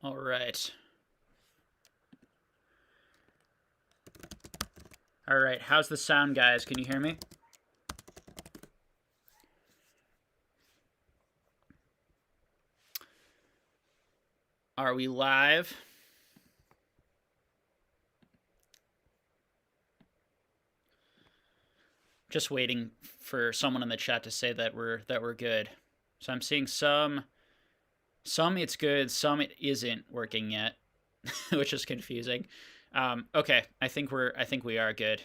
All right. All right. How's the sound, guys? Can you hear me? Are we live? Just waiting for someone in the chat to say that we're good. So I'm seeing some it's good, some it isn't working yet, which is confusing. Okay, I think we are good.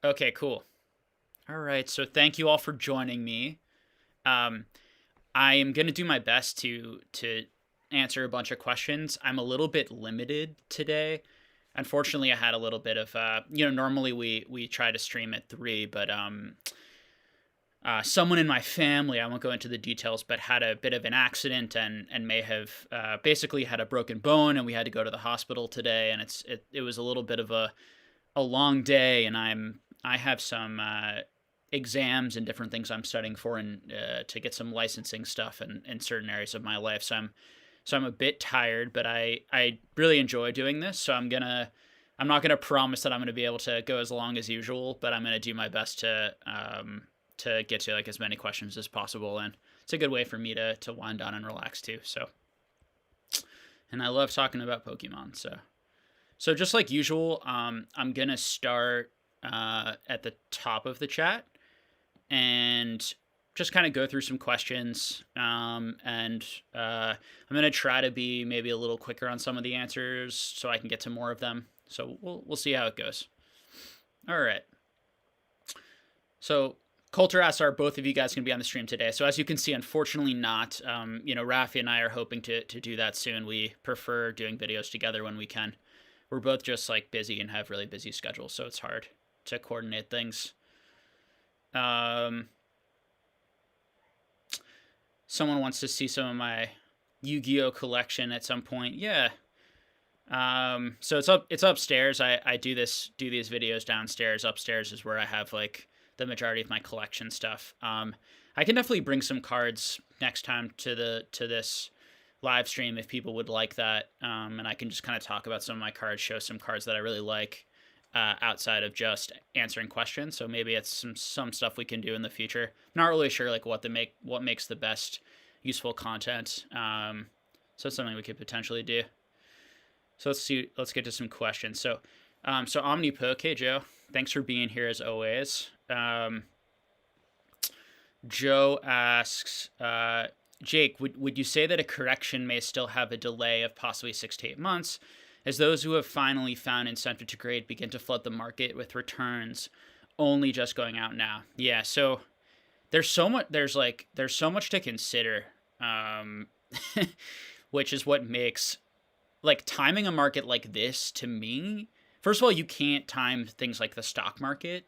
Okay, cool. All right, so thank you all for joining me. I am gonna do my best to answer a bunch of questions. I'm a little bit limited today. Unfortunately, I had a little bit of normally we try to stream at 3, but someone in my family, I won't go into the details, but had a bit of an accident and may have basically had a broken bone, and we had to go to the hospital today, and it was a little bit of a long day, and I have some exams and different things I'm studying for, and to get some licensing stuff in certain areas of my life. So I'm a bit tired, but I really enjoy doing this. So I'm not gonna promise that I'm gonna be able to go as long as usual, but I'm gonna do my best to get to like as many questions as possible, and it's a good way for me to wind down and relax too. So, and I love talking about Pokemon. So just like usual, I'm gonna start at the top of the chat and just kind of go through some questions, and I'm going to try to be maybe a little quicker on some of the answers so I can get to more of them. So we'll see how it goes. All right. So Coulter asks, are both of you guys going to be on the stream today? So as you can see, unfortunately not. Rafi and I are hoping to do that soon. We prefer doing videos together when we can. We're both just like busy and have really busy schedules, so it's hard to coordinate things. Someone wants to see some of my Yu-Gi-Oh collection at some point. Yeah. So it's upstairs. I do these videos downstairs. Upstairs is where I have like the majority of my collection stuff. I can definitely bring some cards next time to this live stream if people would like that. And I can just kind of talk about some of my cards, show some cards that I really like, outside of just answering questions. So maybe it's some stuff we can do in the future. Not really sure like what makes the best useful content. So it's something we could potentially do. So let's get to some questions. So OmniPoke, hey Joe, thanks for being here as always. Joe asks, Jake, would you say that a correction may still have a delay of possibly 6 to 8 months, as those who have finally found incentive to grade begin to flood the market with returns only just going out now? Yeah, so there's so much to consider, which is what makes like timing a market like this, to me, first of all, you can't time things like the stock market,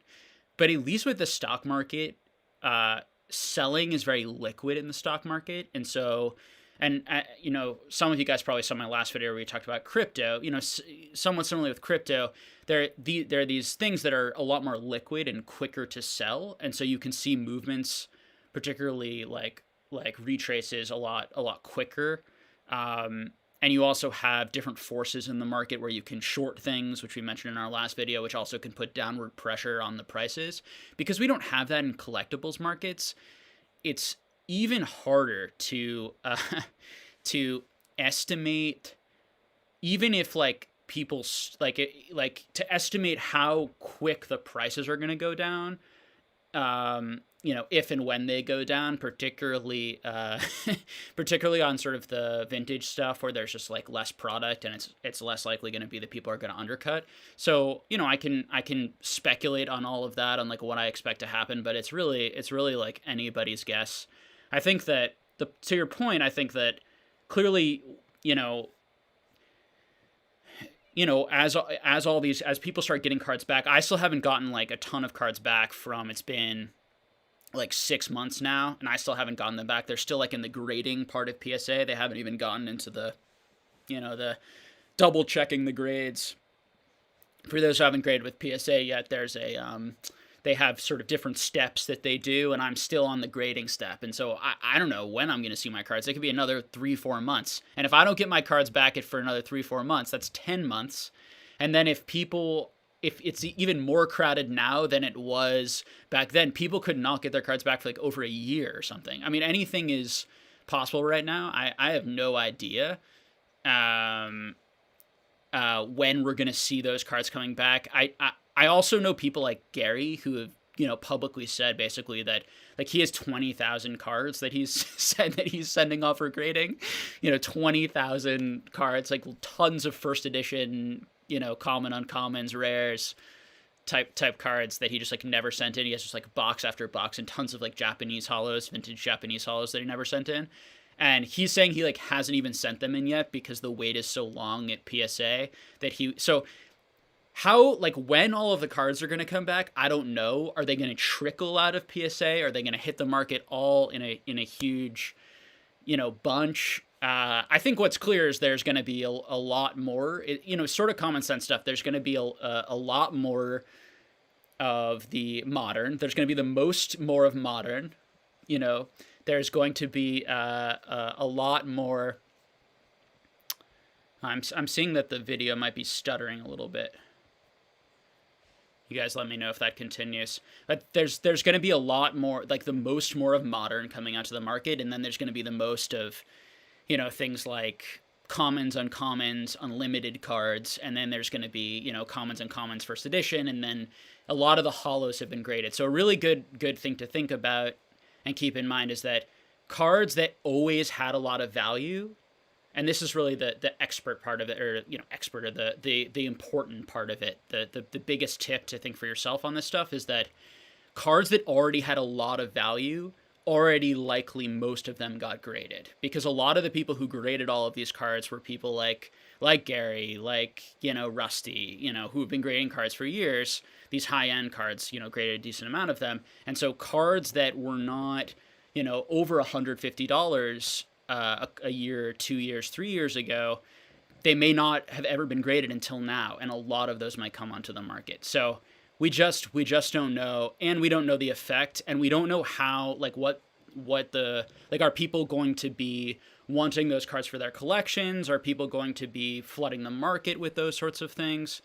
but at least with the stock market, selling is very liquid in the stock market. And so, some of you guys probably saw my last video where we talked about crypto. Somewhat similarly with crypto, there are these things that are a lot more liquid and quicker to sell, and so you can see movements, particularly like retraces, a lot quicker. And you also have different forces in the market where you can short things, which we mentioned in our last video, which also can put downward pressure on the prices. Because we don't have that in collectibles markets, it's even harder to estimate, even if like people like to estimate how quick the prices are going to go down. If and when they go down, particularly on sort of the vintage stuff where there's just like less product and it's less likely going to be that people are going to undercut. So, I can speculate on all of that, on like what I expect to happen, but it's really like anybody's guess. I think that to your point, I think that clearly, as people start getting cards back, I still haven't gotten like a ton of cards back from, it's been like 6 months now, and I still haven't gotten them back. They're still like in the grading part of PSA. They haven't even gotten into the double checking the grades. For those who haven't graded with PSA yet, there's they have sort of different steps that they do, and I'm still on the grading step. And so I don't know when I'm going to see my cards. It could be another 3-4 months. And if I don't get my cards back for another 3-4 months, that's 10 months. And then if it's even more crowded now than it was back then, people could not get their cards back for like over a year or something. I mean, anything is possible right now. I have no idea when we're going to see those cards coming back. I also know people like Gary who have, publicly said basically that like he has 20,000 cards that he's said that he's sending off for grading, 20,000 cards, like tons of first edition, common, uncommons, rares type cards that he just like never sent in. He has just like box after box and tons of like Japanese holos, vintage Japanese holos that he never sent in. And he's saying he like hasn't even sent them in yet because the wait is so long at PSA so how, like, when all of the cards are going to come back, I don't know. Are they going to trickle out of PSA? Are they going to hit the market all in a huge, bunch? I think what's clear is there's going to be a lot more, sort of common sense stuff. There's going to be a lot more of the modern. There's going to be more of modern. There's going to be a lot more. I'm seeing that the video might be stuttering a little bit. You guys let me know if that continues. But there's going to be a lot more, like the more of modern coming out to the market, and then there's going to be the most of, things like commons, uncommons, unlimited cards, and then there's going to be, commons and commons first edition, and then a lot of the holos have been graded. So a really good thing to think about and keep in mind is that cards that always had a lot of value, and this is really the expert part of it, or the important part of it. The biggest tip to think for yourself on this stuff is that cards that already had a lot of value, already likely most of them got graded, because a lot of the people who graded all of these cards were people like Gary, like Rusty, who have been grading cards for years. These high-end cards, graded a decent amount of them, and so cards that were not over $150. A year, 2 years, 3 years ago, they may not have ever been graded until now, and a lot of those might come onto the market. So we just don't know, and we don't know the effect, and we don't know how, like what the, like, are people going to be wanting those cards for their collections? Are people going to be flooding the market with those sorts of things?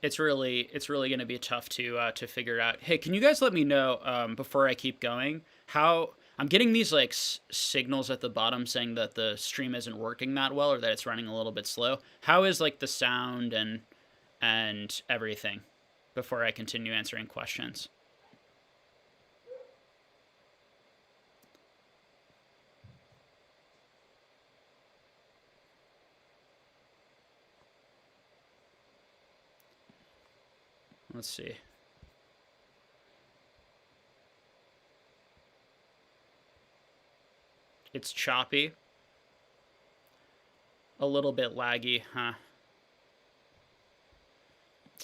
It's really going to be tough to figure out. Hey, can you guys let me know before I keep going how I'm getting these like signals at the bottom saying that the stream isn't working that well, or that it's running a little bit slow. How is like the sound and everything before I continue answering questions? Let's see. It's choppy. A little bit laggy, huh?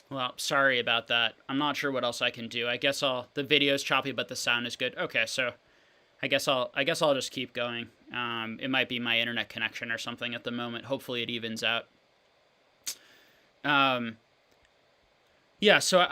Well, sorry about that. I'm not sure what else I can do. I guess the video's choppy, but the sound is good. Okay, so I guess I'll just keep going. It might be my internet connection or something at the moment. Hopefully it evens out. Yeah, so,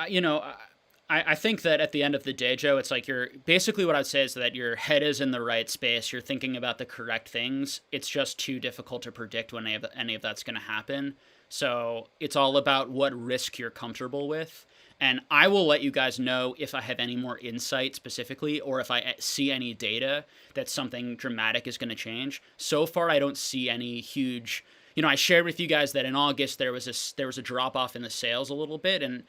I think that at the end of the day, Joe, it's like basically what I'd say is that your head is in the right space. You're thinking about the correct things. It's just too difficult to predict when any of that's going to happen. So it's all about what risk you're comfortable with. And I will let you guys know if I have any more insight specifically, or if I see any data that something dramatic is going to change. So far, I don't see any huge... I shared with you guys that in August there was a drop off in the sales a little bit, and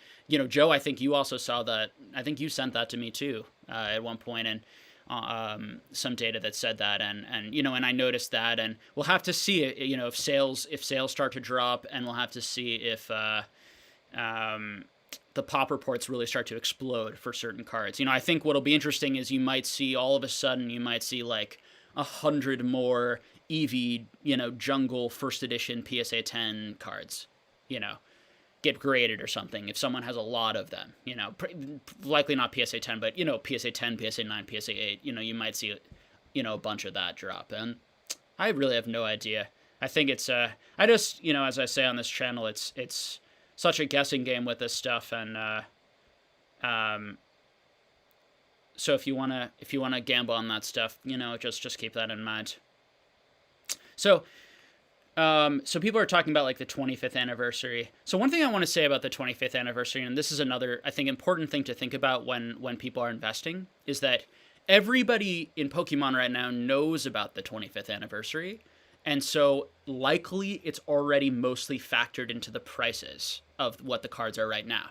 Joe, I think you also saw that. I think you sent that to me too at one point, and some data that said that, and I noticed that, and we'll have to see if sales start to drop, and we'll have to see if the pop reports really start to explode for certain cards. I think what'll be interesting is you might see all of a sudden like 100 more Eevee, jungle first edition PSA 10 cards, get graded or something. If someone has a lot of them, likely not PSA 10, but, PSA 10, PSA 9, PSA 8, you might see, a bunch of that drop. And I really have no idea. I think it's I just, as I say on this channel, it's such a guessing game with this stuff, and um, so if you wanna gamble on that stuff, just keep that in mind. So so people are talking about like the 25th anniversary. So one thing I want to say about the 25th anniversary, and this is another, I think, important thing to think about when people are investing, is that everybody in Pokemon right now knows about the 25th anniversary. And so likely it's already mostly factored into the prices of what the cards are right now.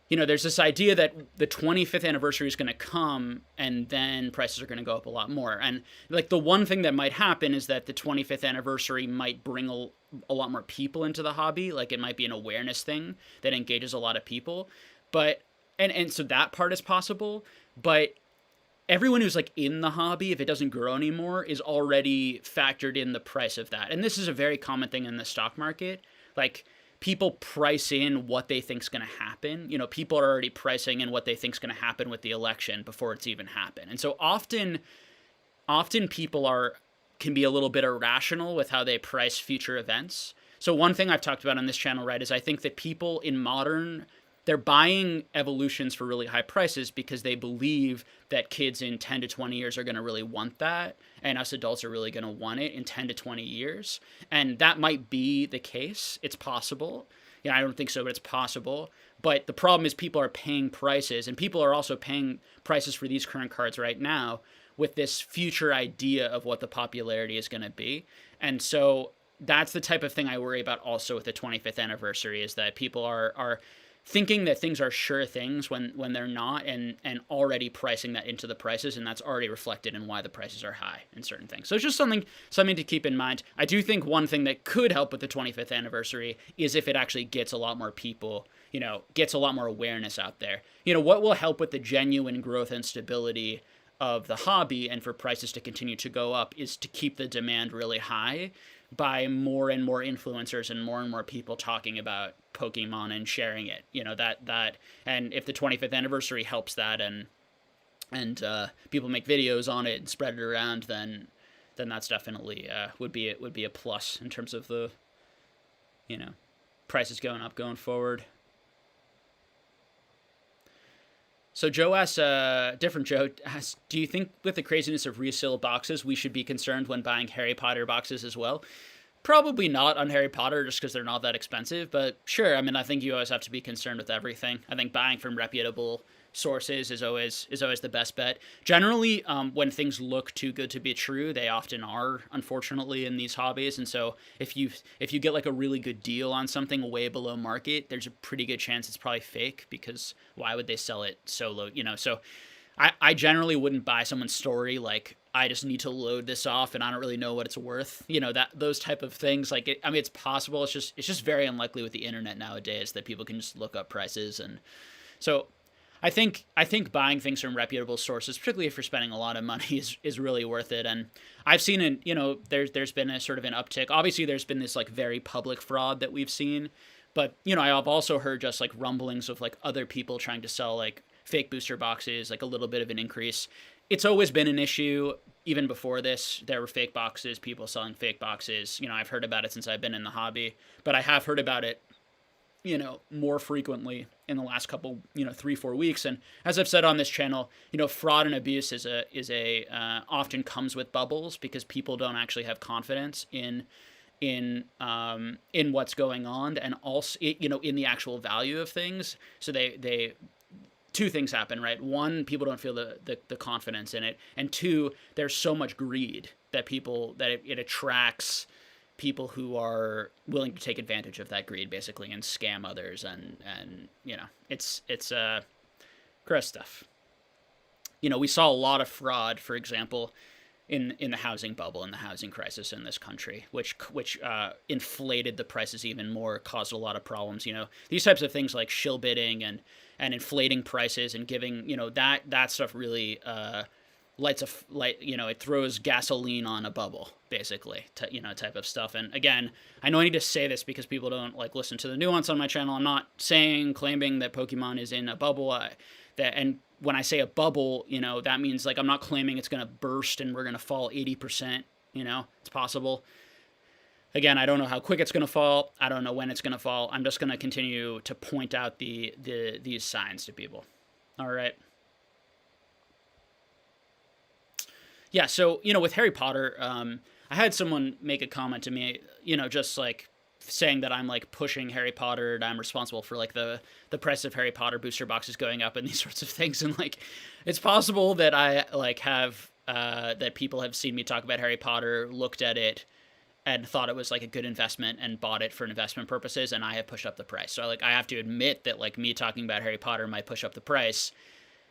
There's this idea that the 25th anniversary is going to come and then prices are going to go up a lot more. And like the one thing that might happen is that the 25th anniversary might bring a lot more people into the hobby. Like it might be an awareness thing that engages a lot of people. But, and so that part is possible. But everyone who's like in the hobby, if it doesn't grow anymore, is already factored in the price of that. And this is a very common thing in the stock market. Like, people price in what they think's going to happen. People are already pricing in what they think's going to happen with the election before it's even happened. And so often people can be a little bit irrational with how they price future events. So one thing I've talked about on this channel, right, is I think that people in modern, they're buying evolutions for really high prices because they believe that kids in 10 to 20 years are going to really want that, and us adults are really going to want it in 10 to 20 years. And that might be the case. It's possible. I don't think so, but it's possible. But the problem is people are paying prices, and people are also paying prices for these current cards right now with this future idea of what the popularity is going to be. And so that's the type of thing I worry about also with the 25th anniversary, is that people are thinking that things are sure things when they're not, and already pricing that into the prices, and that's already reflected in why the prices are high in certain things. So it's just something to keep in mind. I do think one thing that could help with the 25th anniversary is if it actually gets a lot more people, gets a lot more awareness out there. What will help with the genuine growth and stability of the hobby and for prices to continue to go up is to keep the demand really high by more and more influencers and more people talking about Pokemon and sharing it. That and if the 25th anniversary helps that, and people make videos on it and spread it around, then that's definitely would be a plus in terms of the prices going up going forward. So Joe asks, different Joe asks, do you think with the craziness of resale boxes, we should be concerned when buying Harry Potter boxes as well? Probably not on Harry Potter, just because they're not that expensive, but sure. I think you always have to be concerned with everything. I think buying from reputable sources is always the best bet. Generally, when things look too good to be true, they often are, unfortunately, in these hobbies. And so if you get like a really good deal on something way below market, there's a pretty good chance it's probably fake, because why would they sell it so low? So I generally wouldn't buy someone's story like, I just need to load this off and I don't really know what it's worth. Those type of things. Like, it's possible. It's just very unlikely with the internet nowadays that people can just look up prices. And so I think buying things from reputable sources, particularly if you're spending a lot of money, is really worth it. And I've seen there's been a sort of an uptick. Obviously, there's been this like very public fraud that we've seen, but I've also heard just like rumblings of like other people trying to sell like fake booster boxes, like a little bit of an increase. It's always been an issue. Even before this, there were fake boxes, people selling fake boxes. I've heard about it since I've been in the hobby, but I have heard about it more frequently in the last couple, 3-4 weeks. And as I've said on this channel, fraud and abuse is often comes with bubbles, because people don't actually have confidence in what's going on, and also, in the actual value of things. So they two things happen, right? One, people don't feel the confidence in it. And two, there's so much greed that it attracts people who are willing to take advantage of that greed, basically, and scam others. And it's gross stuff. We saw a lot of fraud, for example, in the housing bubble, in the housing crisis in this country, which inflated the prices even more, caused a lot of problems. These types of things like shill bidding and inflating prices and giving, that stuff really it throws gasoline on a bubble, basically, type of stuff. And again, I know I need to say this because people don't like listen to the nuance on my channel. I'm not claiming that Pokemon is in a bubble. And when I say a bubble, that means like I'm not claiming it's going to burst and we're going to fall 80%. It's possible. Again, I don't know how quick it's going to fall. I don't know when it's going to fall. I'm just going to continue to point out these signs to people. All right. Yeah, so, with Harry Potter, I had someone make a comment to me, just like saying that I'm like pushing Harry Potter and I'm responsible for like the price of Harry Potter booster boxes going up and these sorts of things. And like, it's possible that I like have, that people have seen me talk about Harry Potter, looked at it, and thought it was like a good investment and bought it for investment purposes, and I have pushed up the price. So like I have to admit that like me talking about Harry Potter might push up the price,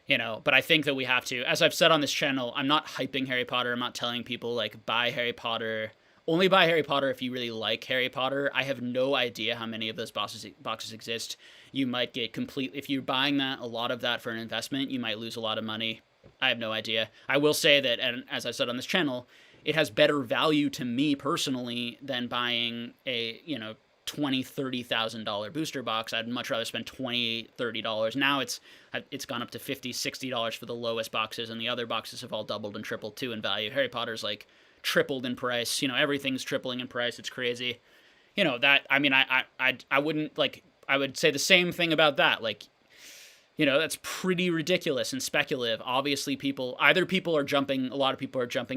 but I think that we have to, as I've said on this channel, I'm not hyping Harry Potter. I'm not telling people like buy Harry Potter. Only buy Harry Potter if you really like Harry Potter. I have no idea how many of those boxes exist. You might get if you're buying a lot of that for an investment, you might lose a lot of money. I have no idea. I will say that, and as I said on this channel, it has better value to me personally than buying a, $20,000-$30,000 booster box. I'd much rather spend $20-$30. Now it's gone up to $50-$60 for the lowest boxes, and the other boxes have all doubled and tripled too in value. Harry Potter's like tripled in price. Everything's tripling in price. It's crazy. That, I mean, I wouldn't like, I would say the same thing about that. Like, that's pretty ridiculous and speculative. Obviously, a lot of people are jumping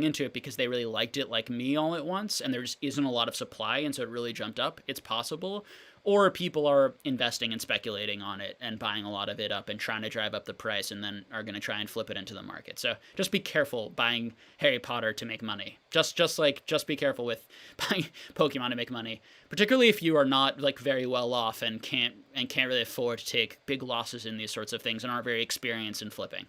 into it because they really liked it like me all at once, and there just isn't a lot of supply, and so it really jumped up. It's possible. Or people are investing and speculating on it and buying a lot of it up and trying to drive up the price and then are going to try and flip it into the market. So just be careful buying Harry Potter to make money. Just be careful with buying Pokemon to make money, particularly if you are not like very well off and can't really afford to take big losses in these sorts of things and aren't very experienced in flipping.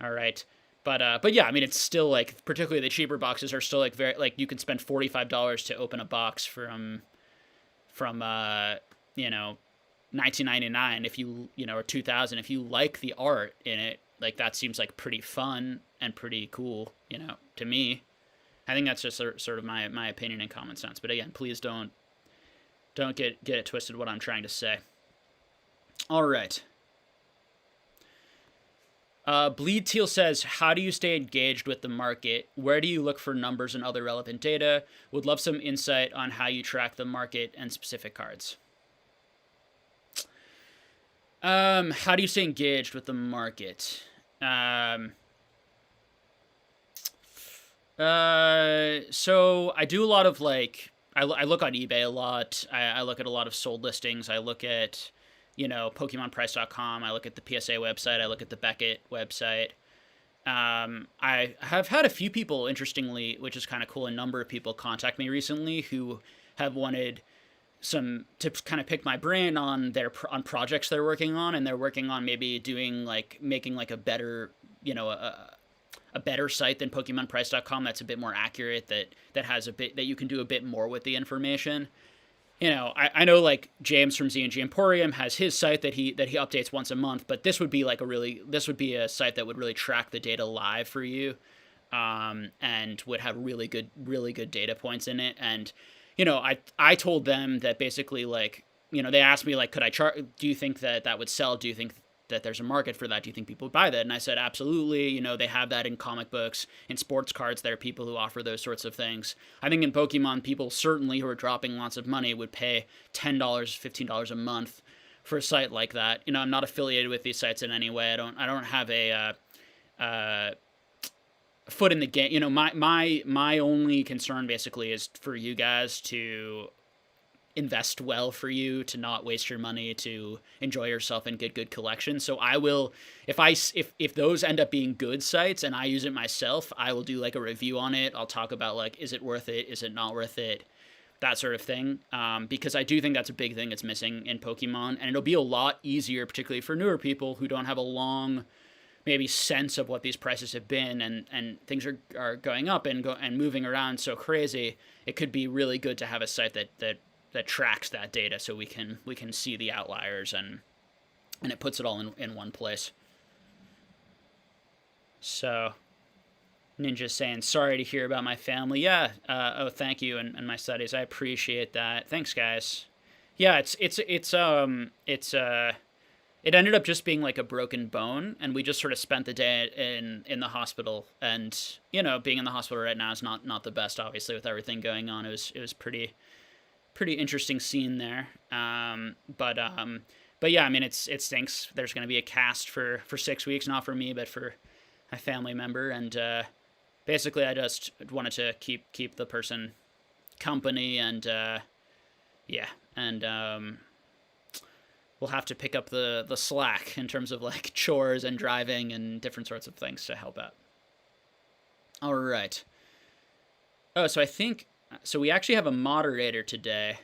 All right. But yeah, I mean, it's still like, particularly the cheaper boxes are still like very, like you can spend $45 to open a box from 1999 if you or 2000 if you like the art in it. Like that seems like pretty fun and pretty cool, to me. I think that's just sort of my opinion and common sense. But again, please don't get it twisted what I'm trying to say. All right. Bleed Teal says, how do you stay engaged with the market? Where do you look for numbers and other relevant data? Would love some insight on how you track the market and specific cards. How do you stay engaged with the market? So I do a lot of like, I look on eBay a lot. I look at a lot of sold listings. I look at PokemonPrice.com. I look at the PSA website. I look at the Beckett website. I have had a few people, interestingly, which is kind of cool, a number of people contact me recently who have wanted some to kind of pick my brain on on projects they're working on, and they're working on maybe making like a better, a better site than PokemonPrice.com that's a bit more accurate, that has that you can do a bit more with the information. I know like James from Z&G Emporium has his site that he updates once a month, but this would be a site that would really track the data live for you, and would have really good data points in it. And I told them that basically, like, they asked me like, do you think that would sell? Do you think that there's a market for that? Do you think people would buy that? And I said, absolutely. They have that in comic books, in sports cards. There are people who offer those sorts of things. I think in Pokemon, people certainly who are dropping lots of money would pay $10, $15 a month for a site like that. I'm not affiliated with these sites in any way. I don't have a foot in the game. My only concern basically is for you guys to invest well, for you to not waste your money, to enjoy yourself and get good collections. So I will, if those end up being good sites and I use it myself, I will do like a review on it. I'll talk about like, is it worth it? Is it not worth it? That sort of thing. Because I do think that's a big thing that's missing in Pokemon, and it'll be a lot easier, particularly for newer people who don't have a long maybe sense of what these prices have been, and things are going up and moving around so crazy. It could be really good to have a site that tracks that data, so we can see the outliers, and it puts it all in one place. So Ninja's saying, sorry to hear about my family. Yeah. Thank you. And my studies. I appreciate that. Thanks, guys. Yeah. It's it ended up just being like a broken bone, and we just sort of spent the day in the hospital. And being in the hospital right now is not the best, obviously, with everything going on. It was pretty interesting scene there. But yeah, I mean, it stinks. There's going to be a cast for 6 weeks, not for me, but for a family member, and basically, I just wanted to keep the person company, and yeah, and we'll have to pick up the slack in terms of like chores and driving and different sorts of things to help out. All right. Oh, so we actually have a moderator today.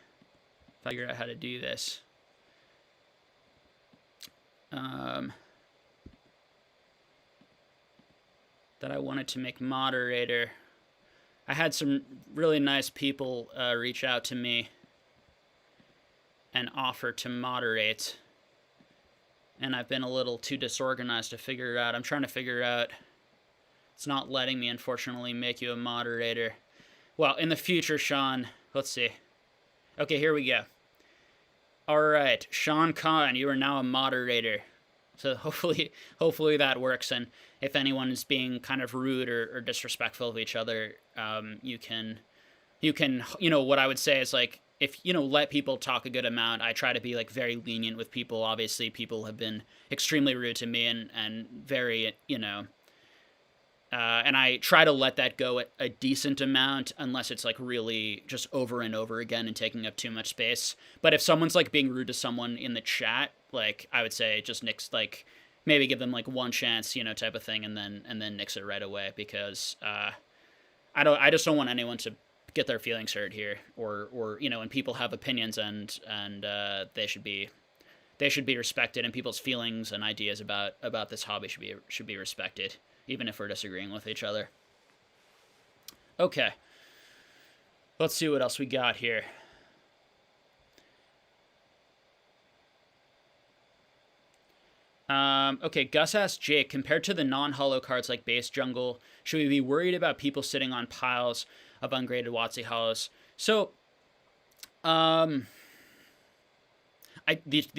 Figure out how to do this. That I wanted to make moderator. I had some really nice people reach out to me and offer to moderate, and I've been a little too disorganized to figure it out. I'm trying to figure out. It's not letting me, unfortunately, make you a moderator. Well, in the future, Sean, let's see. Okay, here we go. All right, Sean Kahn, you are now a moderator. So hopefully that works. And if anyone is being kind of rude or disrespectful of each other, you can, what I would say is like, if, let people talk a good amount. I try to be like very lenient with people. Obviously, people have been extremely rude to me and very, and I try to let that go at a decent amount, unless it's like really just over and over again and taking up too much space. But if someone's like being rude to someone in the chat, like I would say just nix, like maybe give them like one chance, type of thing, and then nix it right away, because I just don't want anyone to get their feelings hurt here, or when people have opinions and they should be respected, and people's feelings and ideas about this hobby should be respected, even if we're disagreeing with each other. Okay. Let's see what else we got here. Okay, Gus asked Jake, compared to the non-holo cards like Base Jungle, should we be worried about people sitting on piles of ungraded WotC holos? So, the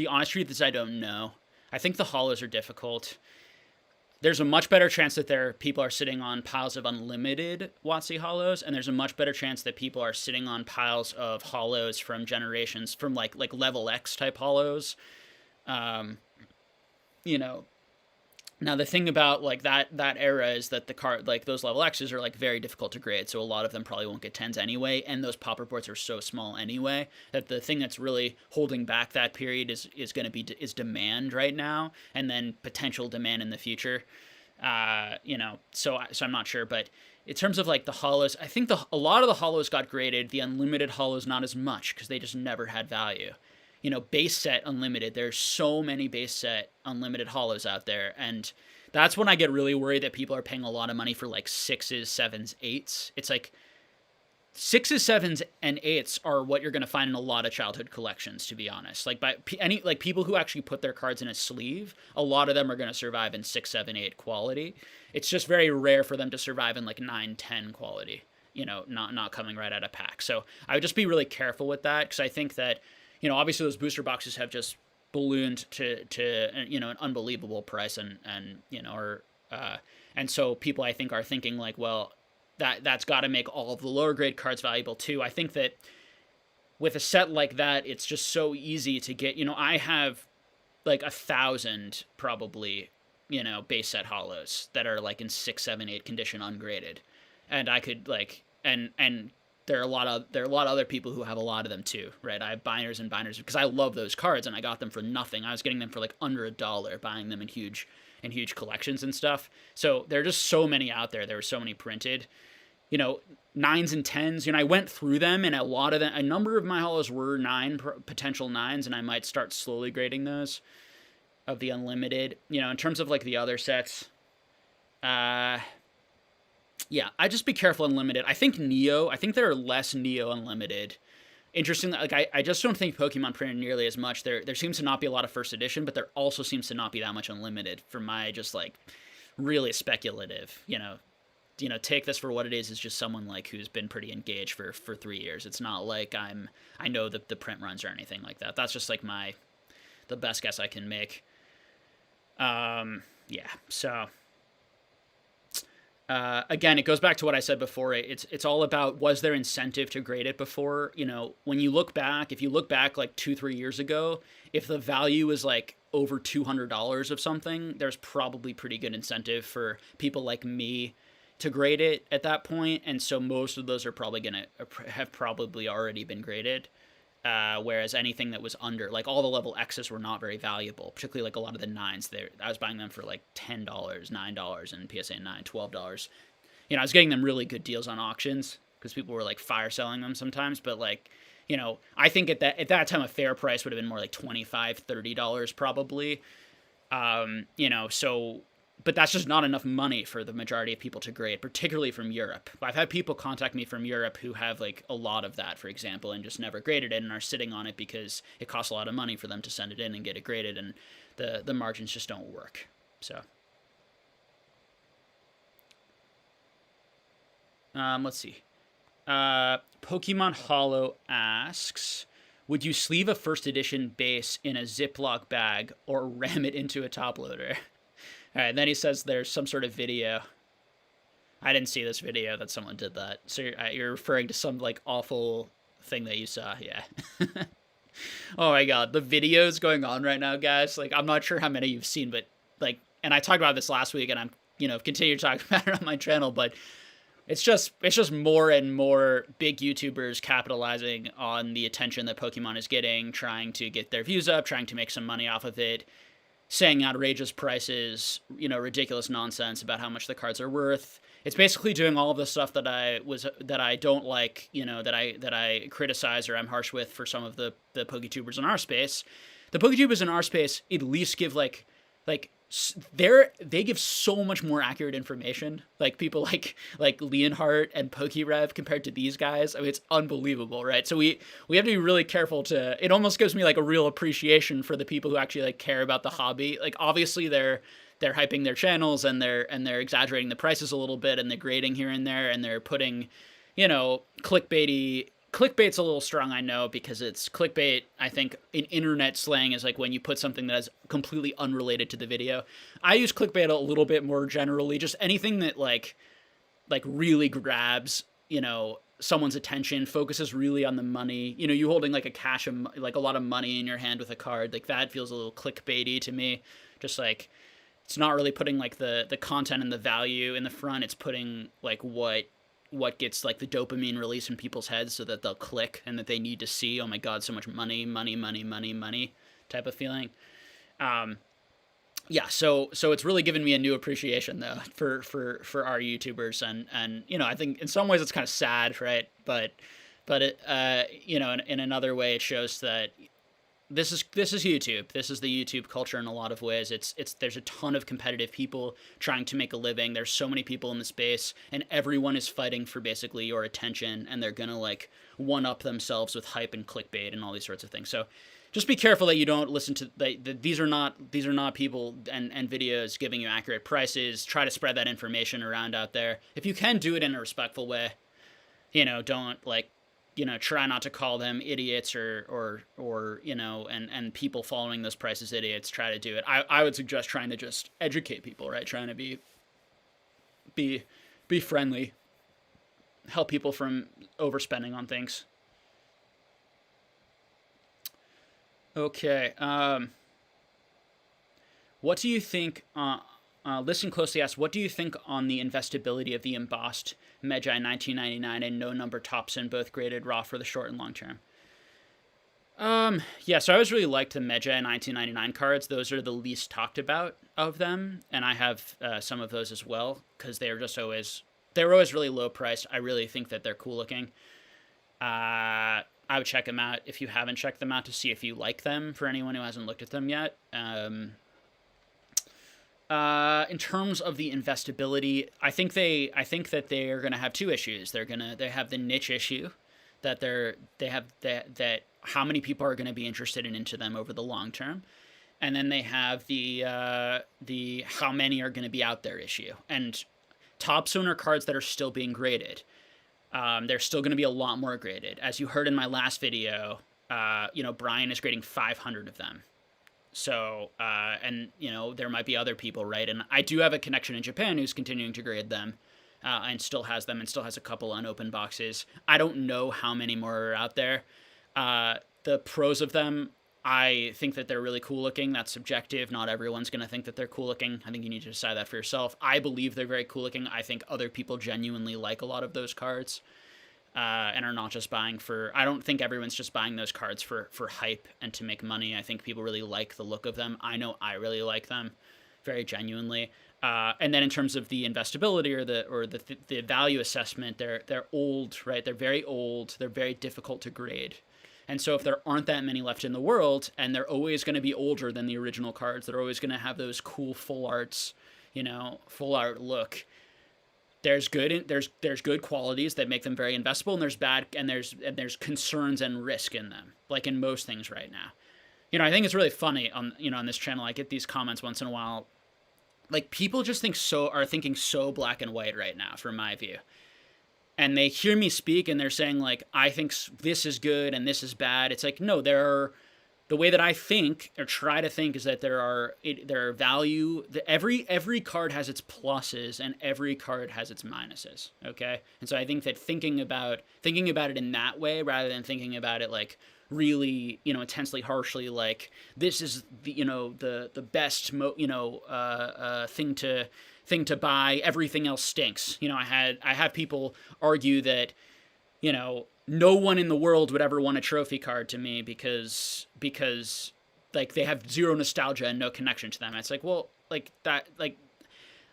honest truth is I don't know. I think the holos are difficult. There's a much better chance that people are sitting on piles of unlimited WotC holos, and there's a much better chance that people are sitting on piles of holos from generations, from like level X type holos. Now the thing about like that era is that the card, like those level X's are like very difficult to grade, so a lot of them probably won't get 10s anyway, and those pop reports are so small anyway that the thing that's really holding back that period is going to be demand right now, and then potential demand in the future. So I'm not sure, but in terms of like the holos, I think a lot of the holos got graded. The unlimited holos not as much, because they just never had value. Base set unlimited. There's so many base set unlimited holos out there, and that's when I get really worried that people are paying a lot of money for like 6s, 7s, 8s. It's like 6s, 7s, and 8s are what you're gonna find in a lot of childhood collections, to be honest. Like people who actually put their cards in a sleeve, a lot of them are gonna survive in 6, 7, 8 quality. It's just very rare for them to survive in like 9, 10 quality. Not coming right out of pack. So I would just be really careful with that, because I think that, obviously those booster boxes have just ballooned to an unbelievable price, and so people I think are thinking like, well, that's got to make all of the lower grade cards valuable too. I think that with a set like that, it's just so easy to get. I have like 1,000 probably base set holos that are like in 6, 7, 8 condition ungraded, and I could like and there are a lot of other people who have a lot of them too, right? I have binders and binders because I love those cards, and I got them for nothing. I was getting them for like under $1, buying them in huge collections and stuff. So there are just so many out there. There were so many printed, 9s and 10s. I went through them, and a number of my holos were potential 9s, and I might start slowly grading those of the unlimited. In terms of like the other sets, yeah, I just be careful unlimited. I think there are less Neo unlimited. Interestingly, like I just don't think Pokemon printed nearly as much. There seems to not be a lot of first edition, but there also seems to not be that much unlimited for my just like really speculative, take this for what it is just someone like who's been pretty engaged for 3 years. It's not like I know the print runs or anything like that. That's just like the best guess I can make. Yeah, so again, it goes back to what I said before. It's all about, was there incentive to grade it before? You know, when you look back, if you look back like 2-3 years ago, if the value is like over $200 of something, there's probably pretty good incentive for people like me to grade it at that point, and so most of those are probably gonna have probably already been graded. Whereas anything that was under, like all the level X's were not very valuable, particularly like a lot of the nines. I was buying them for like $10, $9, and PSA 9, $12. You know, I was getting them really good deals on auctions because people were like fire selling them sometimes. But like, you know, I think at that time a fair price would have been more like $25, $30 probably. You know, so, but that's just not enough money for the majority of people to grade, particularly from Europe. I've had people contact me from Europe who have like a lot of that, for example, and just never graded it and are sitting on it because it costs a lot of money for them to send it in and get it graded, and the margins just don't work. So, let's see. Pokemon Hollow asks, would you sleeve a first edition base in a Ziploc bag or ram it into a top loader? All right, and then he says there's some sort of video. I didn't see this video that someone did that. So you're referring to some like awful thing that you saw. Yeah. Oh my god, the videos going on right now, guys. Like, I'm not sure how many you've seen, but like, and I talked about this last week, and I'm, you know, continue to talk about it on my channel, but it's just more and more big YouTubers capitalizing on the attention that Pokemon is getting, trying to get their views up, trying to make some money off of it, saying outrageous prices, you know, ridiculous nonsense about how much the cards are worth. It's basically doing all of the stuff that I don't like, you know, that I criticize or I'm harsh with for some of the PokeTubers in our space. The PokeTubers in our space at least give like they give so much more accurate information. Like people like Leonhardt and PokeRev compared to these guys. I mean, it's unbelievable, right? So we have to be really careful to. It almost gives me like a real appreciation for the people who actually like care about the hobby. Like obviously they're hyping their channels and they're exaggerating the prices a little bit and the grading here and there, and they're putting, you know, clickbait's a little strong, I know, because it's clickbait. I think in internet slang is like when you put something that is completely unrelated to the video. I use clickbait a little bit more generally, just anything that like really grabs, you know, someone's attention, focuses really on the money. You know, you holding like like a lot of money in your hand with a card, like that feels a little clickbaity to me. Just like, it's not really putting like the content and the value in the front. It's putting like what gets like the dopamine release in people's heads so that they'll click and that they need to see, oh my god, so much money type of feeling. Yeah, so it's really given me a new appreciation though for our YouTubers, and you know, I think in some ways it's kind of sad, right? But it, you know, in another way it shows that this is YouTube. This is the YouTube culture in a lot of ways. It's there's a ton of competitive people trying to make a living. There's so many people in the space, and everyone is fighting for basically your attention, and they're gonna like one up themselves with hype and clickbait and all these sorts of things. So just be careful that you don't listen to these are not people and videos giving you accurate prices. Try to spread that information around out there. If you can, do it in a respectful way. You know, don't like, you know, try not to call them idiots or you know, and people following those prices idiots. Try to do it. I would suggest trying to just educate people, right? Trying to be friendly, help people from overspending on things. Okay. What do you think? Listen closely asks, what do you think on the investability of the embossed Magi 1999 and no number Topson, both graded raw for the short and long term? Yeah, so I always really liked the Magi 1999 cards. Those are the least talked about of them, and I have some of those as well because they were always really low priced. I really think that they're cool looking. I would check them out if you haven't checked them out to see if you like them, for anyone who hasn't looked at them yet. In terms of the investability, I think that they are going to have two issues. They have the niche issue that that how many people are going to be interested into them over the long term, and then they have the how many are going to be out there issue. And Topzone are cards that are still being graded. They're still going to be a lot more graded. As you heard in my last video, you know, Brian is grading 500 of them. So, and there might be other people, right? And I do have a connection in Japan who's continuing to grade them, and still has them, and still has a couple unopened boxes. I don't know how many more are out there. The pros of them, I think that they're really cool looking. That's subjective. Not everyone's going to think that they're cool looking. I think you need to decide that for yourself. I believe they're very cool looking. I think other people genuinely like a lot of those cards, and are not just buying for. I don't think everyone's just buying those cards for hype and to make money. I think people really like the look of them. I know I really like them, very genuinely. And then in terms of the investability or the value assessment, they're old, right? They're very old. They're very difficult to grade. And so if there aren't that many left in the world, and they're always going to be older than the original cards, they're always going to have those cool full arts, full art look. There's good qualities that make them very investable, and there's bad, and there's concerns and risk in them, like in most things right now. I think it's really funny on this channel. I get these comments once in a while, like people just are thinking so black and white right now, from my view. And they hear me speak and they're saying like, I think this is good and this is bad. It's like, no, the way that I think or try to think is that there are value. Every card has its pluses and every card has its minuses. Okay. And so I think that thinking about it in that way, rather than thinking about it like really, intensely harshly, like this is the best, thing to buy, everything else stinks. I have people argue that, no one in the world would ever want a trophy card to me because like they have zero nostalgia and no connection to them. It's like, well, like that, like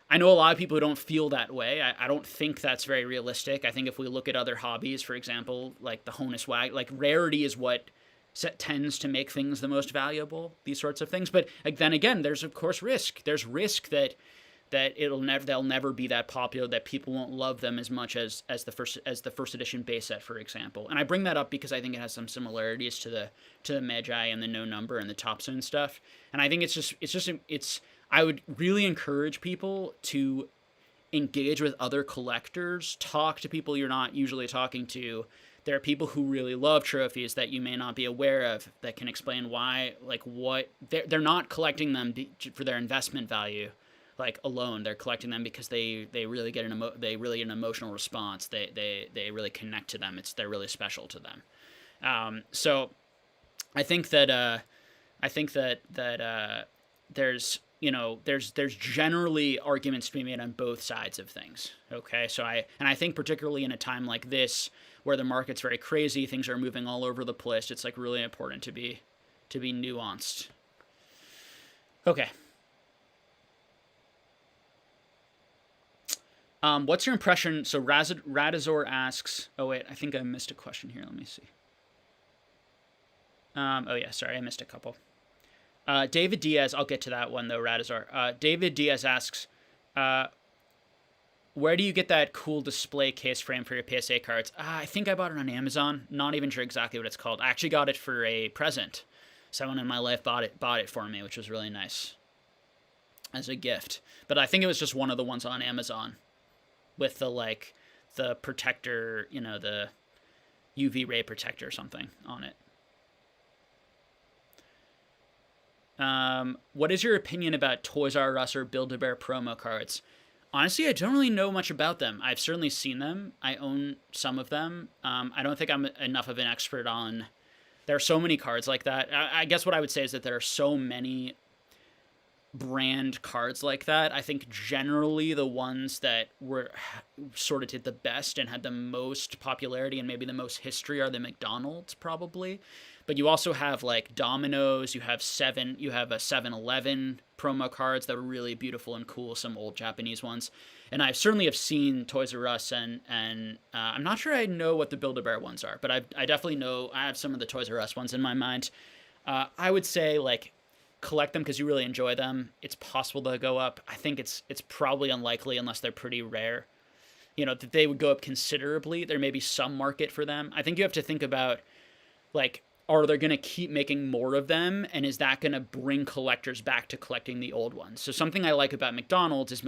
I know a lot of people who don't feel that way. I don't think that's very realistic. I think if we look at other hobbies, for example, like the Honus Wag, like rarity is what tends to make things the most valuable, these sorts of things. But like, then again, there's of course risk. There's risk that they'll never be that popular, that people won't love them as much as the first edition base set, for example. And I bring that up because I think it has some similarities to the Magi and the No Number and the Topsun stuff. And I think I would really encourage people to engage with other collectors, talk to people you're not usually talking to. There are people who really love trophies that you may not be aware of that can explain why, like what they're not collecting them for their investment value. Like alone, they're collecting them because they really get an emotional response. They really connect to them. They're really special to them. So I think that there's generally arguments to be made on both sides of things. Okay, so I think particularly in a time like this where the market's very crazy, things are moving all over the place. It's like really important to be nuanced. Okay. What's your impression? So Radazor asks, oh wait, I think I missed a question here. Let me see. Oh yeah, sorry, I missed a couple. David Diaz, I'll get to that one though, Radazor. David Diaz asks, where do you get that cool display case frame for your PSA cards? I think I bought it on Amazon. Not even sure exactly what it's called. I actually got it for a present. Someone in my life bought it for me, which was really nice as a gift. But I think it was just one of the ones on Amazon with the protector, the UV ray protector or something on it. What is your opinion about Toys R Us or Build-A-Bear promo cards? Honestly, I don't really know much about them. I've certainly seen them. I own some of them. I don't think I'm enough of an expert on. There are so many cards like that. I guess what I would say is that there are so many brand cards like that. I think generally the ones that were sort of did the best and had the most popularity and maybe the most history are the McDonald's, probably. But you also have like Domino's, you have a 7-Eleven promo cards that were really beautiful and cool, some old Japanese ones. And I certainly have seen Toys R Us, and I'm not sure I know what the Build-A-Bear ones are, but I definitely know I have some of the Toys R Us ones in my mind. I would say like collect them because you really enjoy them. It's possible they'll go up. I think it's probably unlikely unless they're pretty rare. That they would go up considerably. There may be some market for them. I think you have to think about like, are they going to keep making more of them, and is that going to bring collectors back to collecting the old ones? So something I like about McDonald's is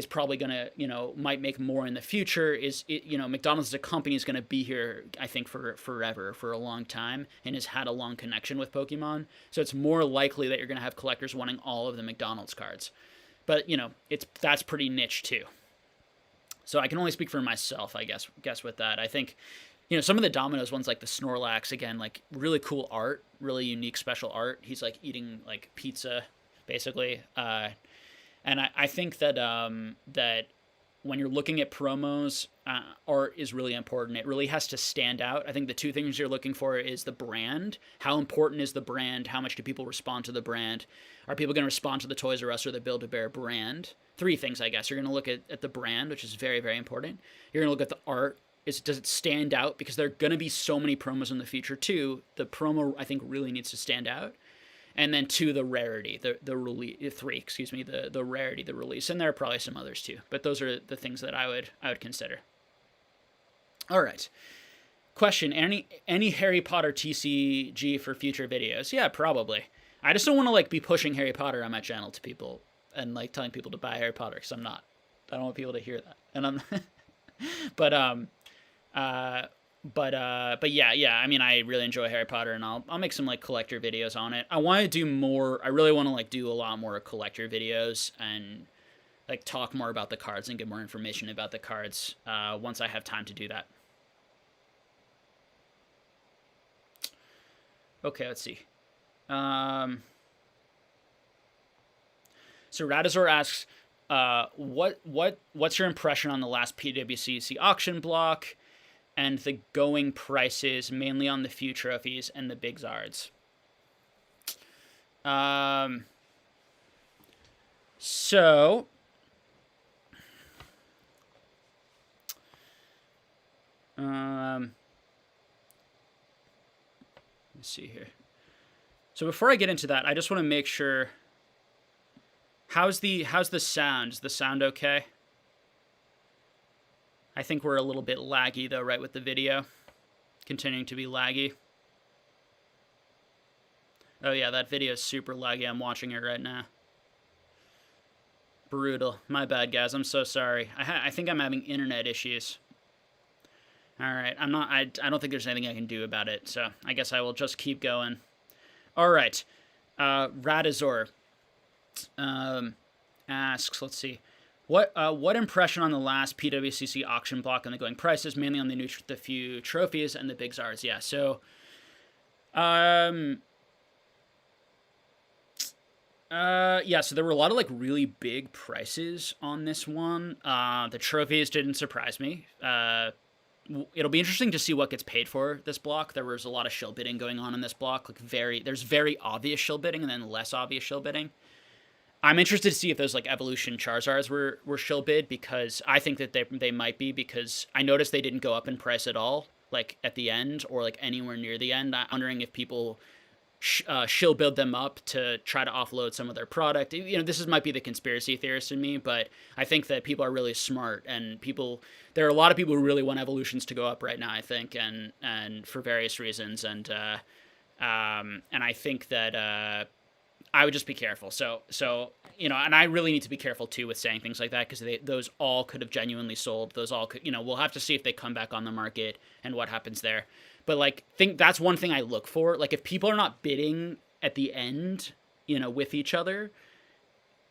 probably going to, might make more in the future. McDonald's as a company is going to be here, I think, for forever, for a long time, and has had a long connection with Pokemon. So it's more likely that you're going to have collectors wanting all of the McDonald's cards. But, that's pretty niche too. So I can only speak for myself, I guess with that. I think, some of the Domino's ones, like the Snorlax, again, like really cool art, really unique, special art. He's like eating like pizza, basically. And I think that that when you're looking at promos, art is really important. It really has to stand out. I think the two things you're looking for is the brand. How important is the brand? How much do people respond to the brand? Are people going to respond to the Toys R Us or the Build-A-Bear brand? Three things, I guess. You're going to look at the brand, which is very, very important. You're going to look at the art. Does it stand out? Because there are going to be so many promos in the future, too. The promo, I think, really needs to stand out. And then two, the rarity, the release. Three, excuse me, the rarity, the release, and there are probably some others too. But those are the things that I would consider. All right. Question: Any Harry Potter TCG for future videos? Yeah, probably. I just don't want to like be pushing Harry Potter on my channel to people and like telling people to buy Harry Potter, because I'm not. I don't want people to hear that. And I'm, but yeah. I mean, I really enjoy Harry Potter, and I'll make some like collector videos on it. I want to do more. I really want to like do a lot more collector videos and like talk more about the cards and get more information about the cards once I have time to do that. Okay, let's see. So Radazor asks, what's your impression on the last PWCC auction block and the going prices, mainly on the few trophies and the big Zards? So let's see here. So before I get into that, I just want to make sure. How's the sound? Is the sound okay? I think we're a little bit laggy though, right, with the video? Continuing to be laggy. Oh yeah, that video is super laggy. I'm watching it right now. Brutal. My bad, guys. I'm so sorry. I think I'm having internet issues. Alright, I don't think there's anything I can do about it, so I guess I will just keep going. Alright. Radazor asks, let's see. What impression on the last PWCC auction block and the going prices, mainly on the few trophies and the big Zards? Yeah, so so there were a lot of like really big prices on this one. The trophies didn't surprise me. It'll be interesting to see what gets paid for this block. There was a lot of shill bidding going on in this block. There's very obvious shill bidding and then less obvious shill bidding. I'm interested to see if those like evolution Charizards were shill bid, because I think that they might be, because I noticed they didn't go up in price at all, like at the end or like anywhere near the end. I'm wondering if people shill build them up to try to offload some of their product. This might be the conspiracy theorist in me, but I think that people are really smart, and there are a lot of people who really want evolutions to go up right now, I think, and for various reasons, and I think that I would just be careful. So and I really need to be careful too with saying things like that, because those all could have genuinely sold. Those all could, we'll have to see if they come back on the market and what happens there. But that's one thing I look for. Like, if people are not bidding at the end, with each other,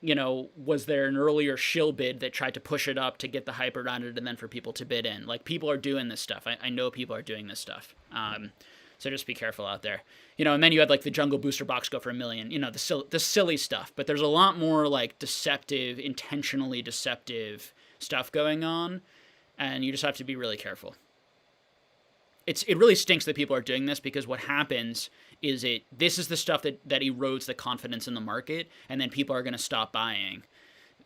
was there an earlier shill bid that tried to push it up to get the hype around it and then for people to bid in? Like, people are doing this stuff. I know people are doing this stuff. So just be careful out there. And then you had like the Jungle Booster Box go for $1 million, the silly stuff. But there's a lot more like deceptive, intentionally deceptive stuff going on, and you just have to be really careful. It really stinks that people are doing this, because what happens is this is the stuff that erodes the confidence in the market, and then people are going to stop buying.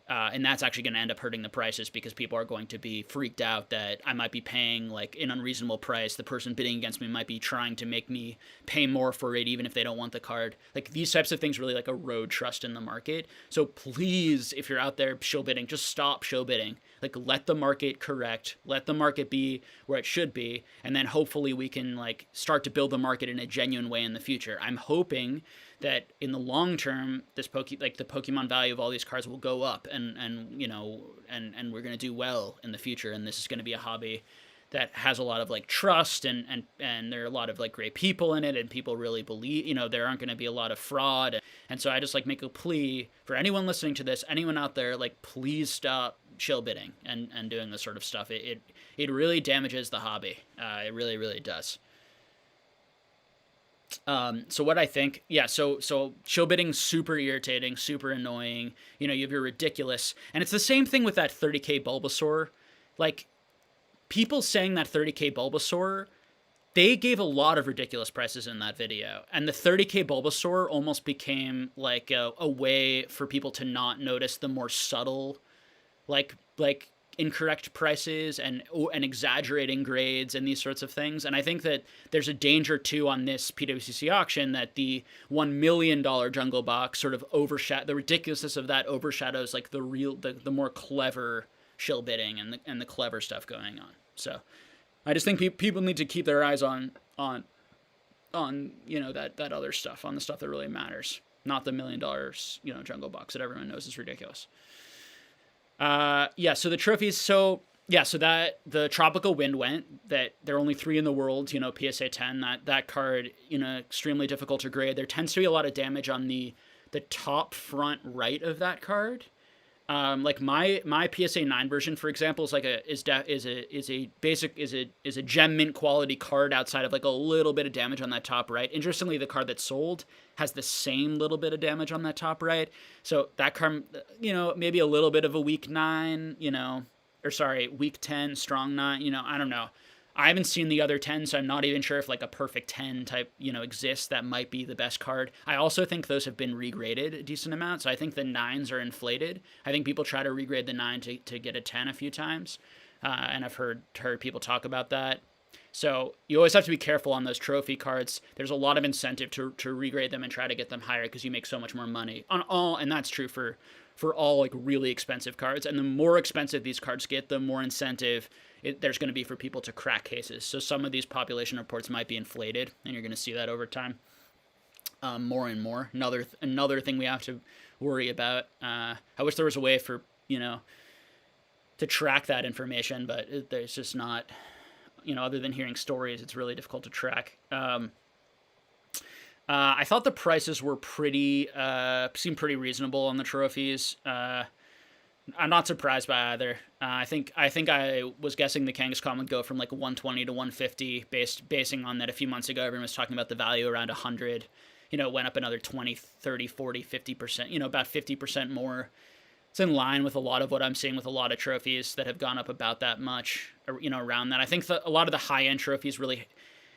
And that's actually going to end up hurting the prices because people are going to be freaked out that I might be paying like an unreasonable price. The person bidding against me might be trying to make me pay more for it, even if they don't want the card. Like these types of things really like erode trust in the market. So please, if you're out there show bidding, just stop show bidding. Like let the market correct, let the market be where it should be, and then hopefully we can like start to build the market in a genuine way in the future. I'm hoping that in the long term, the Pokemon value of all these cards will go up, and we're gonna do well in the future, and this is gonna be a hobby that has a lot of like trust, and there are a lot of like great people in it, and people really believe, there aren't gonna be a lot of fraud, and so I just like make a plea for anyone listening to this, anyone out there, like please stop shill bidding and doing this sort of stuff. It really damages the hobby. It really, really does. So what I think, so show bidding super irritating, super annoying. You have your ridiculous, and it's the same thing with that 30K Bulbasaur. Like people saying that 30K Bulbasaur, they gave a lot of ridiculous prices in that video, and the 30K Bulbasaur almost became like a way for people to not notice the more subtle, like incorrect prices and exaggerating grades and these sorts of things. And I think that there's a danger too on this PWCC auction that the $1 million jungle box sort of the ridiculousness of that overshadows like the more clever shill bidding and the clever stuff going on. So I just think people need to keep their eyes on that other stuff, on the stuff that really matters, not the $1 million jungle box that everyone knows is ridiculous. So the trophies, so that the Tropical Wind went, that there are only 3 in the world, PSA 10, that card, extremely difficult to grade. There tends to be a lot of damage on the top front right of that card. Like my PSA 9 version, for example, is like is a gem mint quality card outside of like a little bit of damage on that top right. Interestingly, the card that sold has the same little bit of damage on that top right. So that card, maybe a little bit of a weak 9, weak 10, strong 9, I don't know. I haven't seen the other 10, so I'm not even sure if like a perfect 10 type, exists. That might be the best card. I also think those have been regraded a decent amount, so I think the 9s are inflated. I think people try to regrade the 9 to get a 10 a few times, and I've heard people talk about that. So you always have to be careful on those trophy cards. There's a lot of incentive to regrade them and try to get them higher because you make so much more money on all, and that's true for all like really expensive cards. And the more expensive these cards get, the more incentive there's going to be for people to crack cases. So some of these population reports might be inflated, and you're going to see that over time more and more. Another thing we have to worry about. I wish there was a way for to track that information, but there's just not. Other than hearing stories, it's really difficult to track. I thought the prices were seemed pretty reasonable on the trophies. I'm not surprised by either. I think I was guessing the Kangaskhan would go from like 120 to 150 basing on that a few months ago everyone was talking about the value around 100. It went up another 20, 30, 40, 50%, about 50% more. It's in line with a lot of what I'm seeing with a lot of trophies that have gone up about that much, around that. I think a lot of the high-end trophies really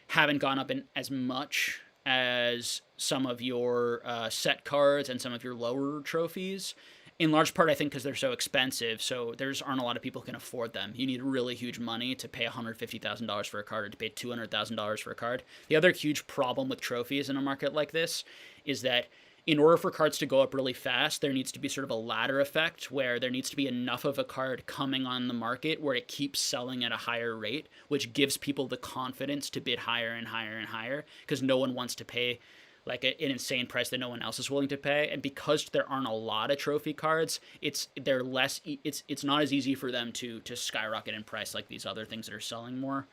haven't gone up in as much as some of your set cards and some of your lower trophies. In large part, I think because they're so expensive, so there aren't a lot of people who can afford them. You need really huge money to pay $150,000 for a card or to pay $200,000 for a card. The other huge problem with trophies in a market like this is that in order for cards to go up really fast, there needs to be sort of a ladder effect where there needs to be enough of a card coming on the market where it keeps selling at a higher rate, which gives people the confidence to bid higher and higher and higher because no one wants to pay like an insane price that no one else is willing to pay. And because there aren't a lot of trophy cards, it's not as easy for them to skyrocket in price like these other things that are selling more.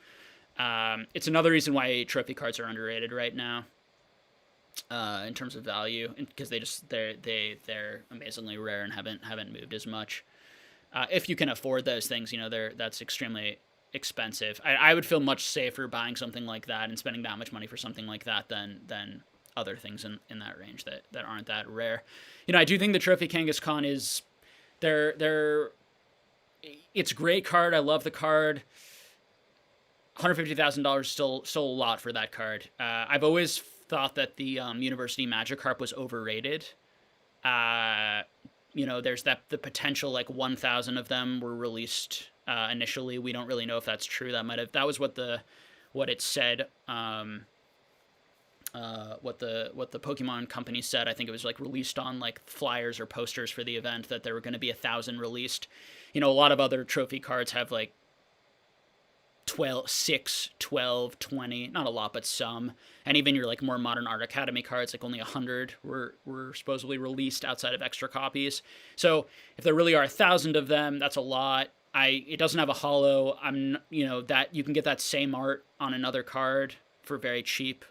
It's another reason why trophy cards are underrated right now. In terms of value, because they're amazingly rare and haven't moved as much. If you can afford those things, that's extremely expensive. I would feel much safer buying something like that and spending that much money for something like that than other things in that range that aren't that rare. I do think the Trophy Kangaskhan is it's a great card. I love the card. $150,000 still a lot for that card. I've always thought that the University Magikarp was overrated. there's the potential like 1,000 of them were released initially. We don't really know if that's true. That was what it said. What the Pokemon company said. I think it was like released on like flyers or posters for the event that there were going to be 1,000 released. A lot of other trophy cards have like 12, 6, 12, 20, not a lot, but some. And even your like more modern Art Academy cards, like only 100 were supposedly released outside of extra copies. So if there really are 1,000 of them, that's a lot. It doesn't have a holo. That you can get that same art on another card for very cheap.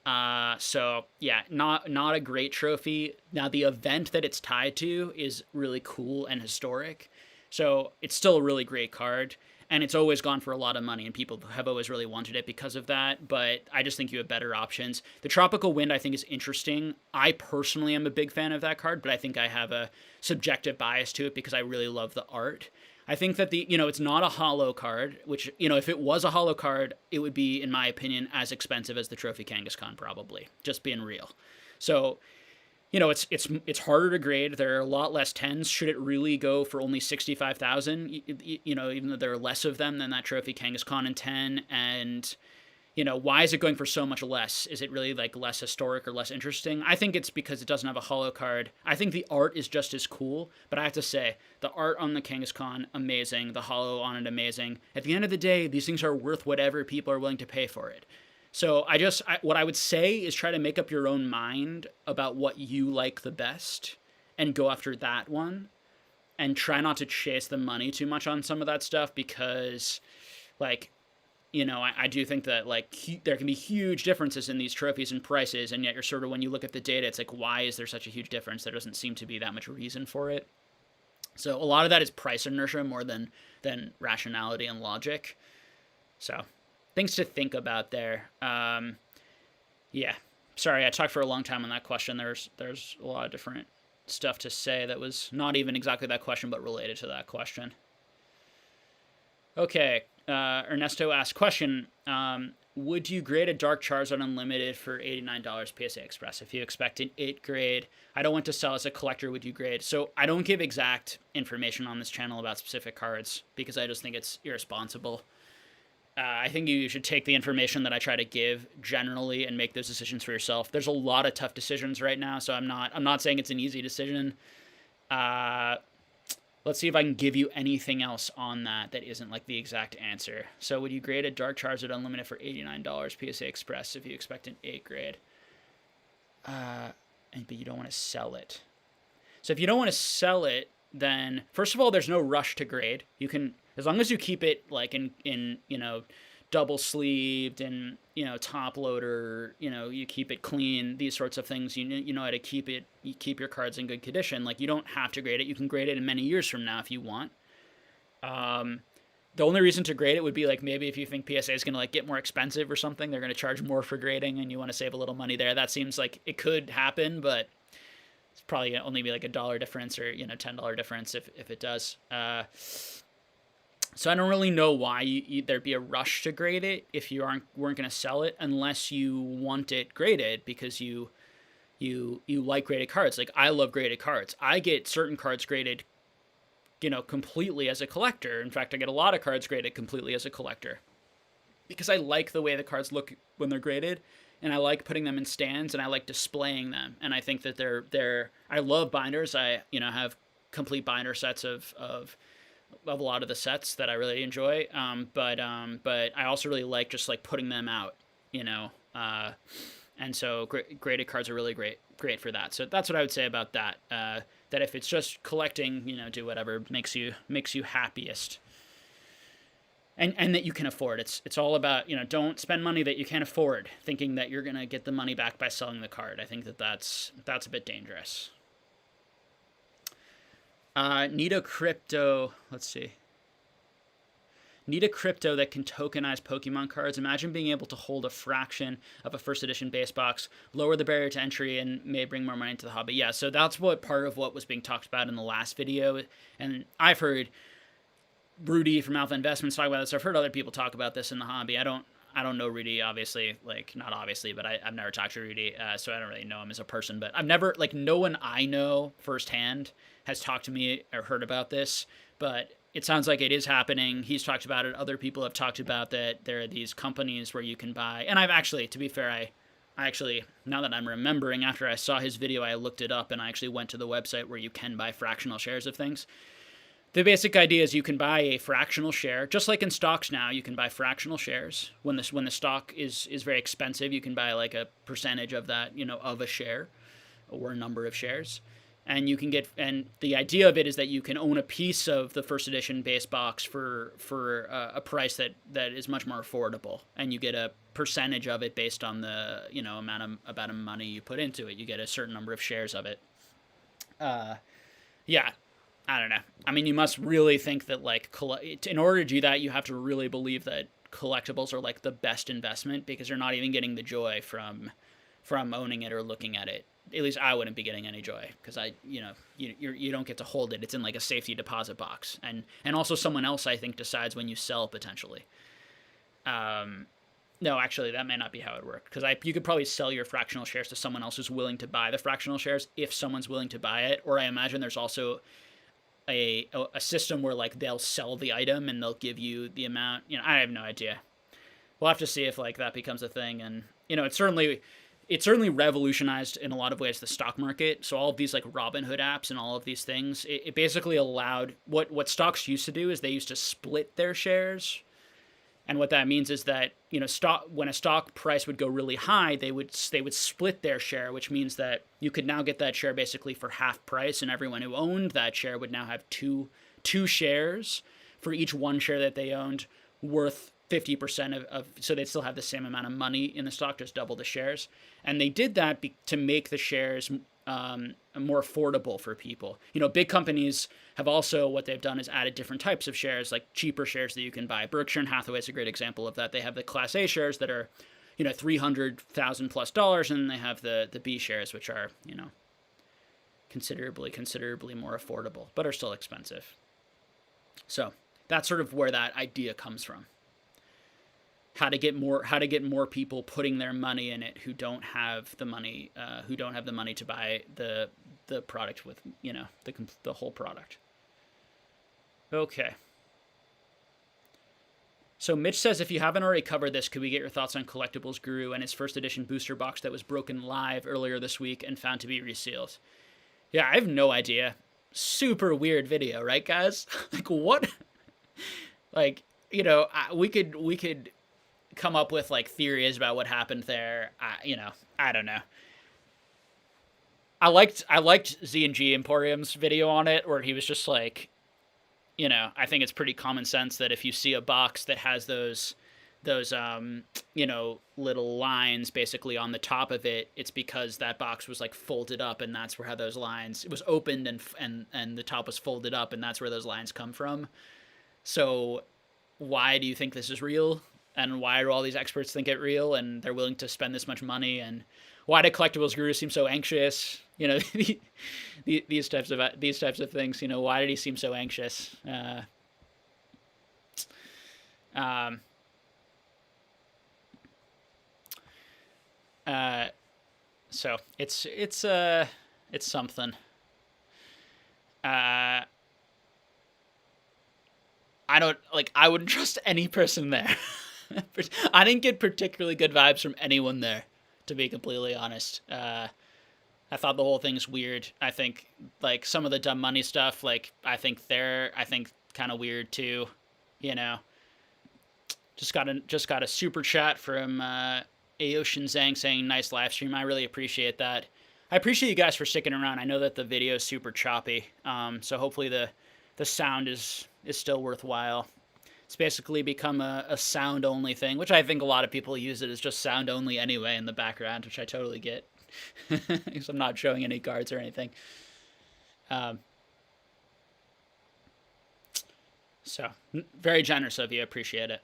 So yeah, not a great trophy. Now the event that it's tied to is really cool and historic. So it's still a really great card, and it's always gone for a lot of money, and people have always really wanted it because of that, but I just think you have better options. The Tropical Wind I think is interesting. I personally am a big fan of that card, but I think I have a subjective bias to it because I really love the art. I think that it's not a holo card, which, if it was a holo card, it would be, in my opinion, as expensive as the Trophy Kangaskhan, probably, just being real. So, it's harder to grade. There are a lot less 10s. Should it really go for only 65,000, even though there are less of them than that Trophy Kangaskhan in 10, and why is it going for so much less? Is it really like less historic or less interesting? I think it's because it doesn't have a holo card. I think the art is just as cool, but I have to say, the art on the Kangaskhan, amazing. The holo on it, amazing. At the end of the day, these things are worth whatever people are willing to pay for it. So what I would say is try to make up your own mind about what you like the best and go after that one, and try not to chase the money too much on some of that stuff, because like, I do think that like there can be huge differences in these trophies and prices, and yet you're sort of, when you look at the data, it's like, why is there such a huge difference? There doesn't seem to be that much reason for it. So a lot of that is price inertia more than rationality and logic. So things to think about there. Yeah, sorry, I talked for a long time on that question. There's a lot of different stuff to say that was not even exactly that question, but related to that question. Okay, Ernesto asked, question, would you grade a Dark Charizard Unlimited for $89 PSA Express? If you expect an 8 grade, I don't want to sell as a collector, would you grade? So I don't give exact information on this channel about specific cards because I just think it's irresponsible. I think you should take the information that I try to give generally and make those decisions for yourself. There's a lot of tough decisions right now, so I'm not saying it's an easy decision. Let's see if I can give you anything else on that isn't like the exact answer. So would you grade a Dark Charizard Unlimited for $89 PSA Express if you expect an 8 grade? But you don't want to sell it. So if you don't want to sell it, then first of all, there's no rush to grade. You can, as long as you keep it like in double sleeved and top loader, you keep it clean, these sorts of things, you know how to keep it, you keep your cards in good condition. Like, you don't have to grade it. You can grade it in many years from now if you want. The only reason to grade it would be like maybe if you think PSA is going to like get more expensive or something, they're going to charge more for grading and you want to save a little money there. That seems like it could happen, but it's probably only be like $1 difference or $10 difference if it does. So I don't really know why there'd be a rush to grade it if you weren't going to sell it, unless you want it graded because you like graded cards. Like, I love graded cards. I get certain cards graded, completely as a collector. In fact, I get a lot of cards graded completely as a collector because I like the way the cards look when they're graded, and I like putting them in stands, and I like displaying them. And I think that I love binders. I have complete binder sets of a lot of the sets that I really enjoy. But I also really like just like putting them out, and so graded cards are really great for that. So that's what I would say about that. That if it's just collecting, do whatever makes you happiest. And that you can afford. It's all about, don't spend money that you can't afford, thinking that you're going to get the money back by selling the card. I think that's a bit dangerous. Need a crypto, let's see. Need a crypto that can tokenize Pokemon cards. Imagine being able to hold a fraction of a first edition base box, lower the barrier to entry, and may bring more money into the hobby. Yeah, so that's part of what was being talked about in the last video. And I've heard Rudy from Alpha Investments talk about this. I've heard other people talk about this in the hobby. I don't know Rudy, obviously, like, not obviously, but I've never talked to Rudy, so I don't really know him as a person, but I've never, like, no one I know firsthand has talked to me or heard about this, but it sounds like it is happening. He's talked about it. Other people have talked about that. There are these companies where you can buy, and I've actually, to be fair, I actually, now that I'm remembering, after I saw his video, I looked it up and I actually went to the website where you can buy fractional shares of things. The basic idea is you can buy a fractional share, just like in stocks now. You can buy fractional shares when the stock is very expensive. You can buy like a percentage of that, of a share or a number of shares, and you can get. And the idea of it is that you can own a piece of the first edition base box for a price that is much more affordable, and you get a percentage of it based on the amount of money you put into it. You get a certain number of shares of it. Yeah. I don't know. I mean, you must really think that, like, in order to do that, you have to really believe that collectibles are, like, the best investment, because you're not even getting the joy from owning it or looking at it. At least I wouldn't be getting any joy, because you don't get to hold it. It's in, like, a safety deposit box. And also someone else, I think, decides when you sell, potentially. No, actually, that may not be how it works, because you could probably sell your fractional shares to someone else who's willing to buy the fractional shares, if someone's willing to buy it. Or I imagine there's also a system where, like, they'll sell the item and they'll give you the amount. I have no idea. We'll have to see if, like, that becomes a thing. And it's certainly revolutionized in a lot of ways the stock market. So all of these, like, Robinhood apps and all of these things, it basically allowed what stocks used to do is they used to split their shares. And what that means is that, when a stock price would go really high, they would split their share, which means that you could now get that share basically for half price, and everyone who owned that share would now have two shares for each one share that they owned, worth 50% of, so they'd still have the same amount of money in the stock, just double the shares. And they did that to make the shares more affordable for people. Big companies have also, what they've done is added different types of shares, like cheaper shares that you can buy. Berkshire and Hathaway is a great example of that. They have the Class A shares that are, $300,000+ and they have the B shares, which are, considerably more affordable, but are still expensive. So that's sort of where that idea comes from. How to get more people putting their money in it who don't have the money to buy the product with the whole product. Okay. So Mitch says, if you haven't already covered this, could we get your thoughts on Collectibles Guru and his first edition booster box that was broken live earlier this week and found to be resealed? Yeah, I have no idea. Super weird video, right, guys? Like, what? Like, we could come up with, like, theories about what happened there. I don't know. I liked Z&G Emporium's video on it, where he was just like, I think it's pretty common sense that if you see a box that has those little lines basically on the top of it, it's because that box was, like, folded up, and that's where those lines, it was opened and the top was folded up, and that's where those lines come from. So why do you think this is real? And why do all these experts think it real, and they're willing to spend this much money? And why do Collectibles Guru seem so anxious? These types of things. Why did he seem so anxious? So it's something. I wouldn't trust any person there. I didn't get particularly good vibes from anyone there, to be completely honest. I thought the whole thing's weird. I think, like, some of the dumb money stuff, like, I think kind of weird too. Just got a super chat from Aoshin Zhang saying, nice live stream. I really appreciate that. I appreciate you guys for sticking around. I know that the video is super choppy, so hopefully the sound is still worthwhile. It's basically become a sound only thing, which I think a lot of people use it as just sound only anyway in the background, which I totally get. Because I'm not showing any cards or anything. So very generous of you. Appreciate it.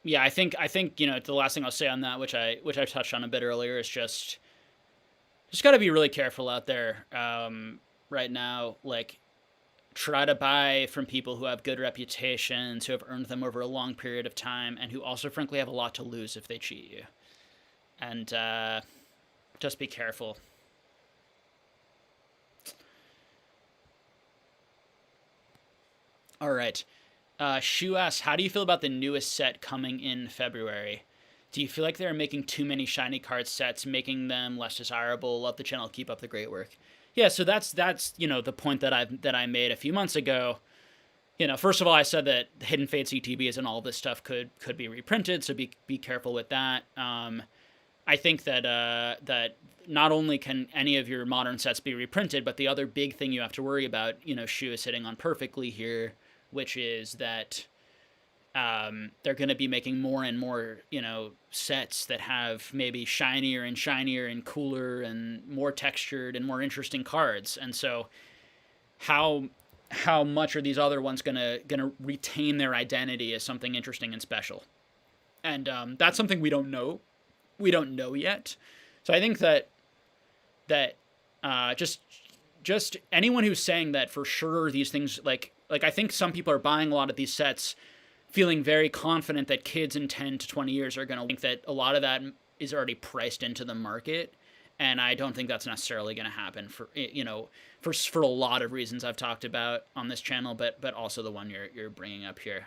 Yeah, I think the last thing I'll say on that, which I touched on a bit earlier, is just just got to be really careful out there right now. Like, try to buy from people who have good reputations, who have earned them over a long period of time, and who also, frankly, have a lot to lose if they cheat you. And just be careful. All right. Shu asks, how do you feel about the newest set coming in February? Do you feel like they're making too many shiny card sets, making them less desirable? Love the channel. Keep up the great work. Yeah, so that's the point that I made a few months ago. First of all, I said that Hidden Fate CTBs and all this stuff could be reprinted, so be careful with that. I think that that not only can any of your modern sets be reprinted, but the other big thing you have to worry about, Shu is hitting on perfectly here, which is that they're going to be making more and more, sets that have maybe shinier and cooler and more textured and more interesting cards. And so how much are these other ones gonna retain their identity as something interesting and special? And that's something we don't know. We don't know yet. So I think that just anyone who's saying that for sure these things, like I think some people are buying a lot of these sets feeling very confident that kids in 10 to 20 years are going to think that a lot of that is already priced into the market. And I don't think that's necessarily going to happen for a lot of reasons I've talked about on this channel, but also the one you're bringing up here.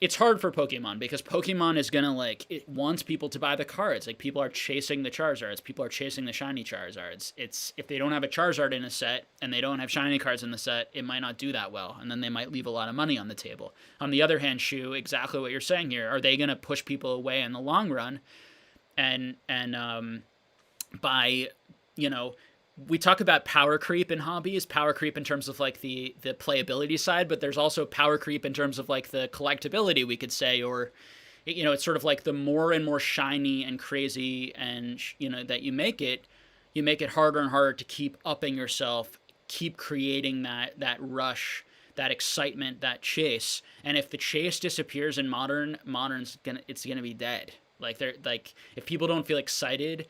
It's hard for Pokemon because Pokemon is gonna it wants people to buy the cards. Like, people are chasing the Charizards, people are chasing the shiny Charizards. It's, if they don't have a Charizard in a set and they don't have shiny cards in the set, it might not do that well, and then they might leave a lot of money on the table. On the other hand, Shu, exactly what you're saying here. Are they gonna push people away in the long run? And by we talk about power creep in hobbies, power creep in terms of the playability side, but there's also power creep in terms of the collectability, we could say, or it's sort of like the more and more shiny and crazy and that you make it harder and harder to keep upping yourself, keep creating that rush, that excitement, that chase. And if the chase disappears in modern's gonna be dead. If people don't feel excited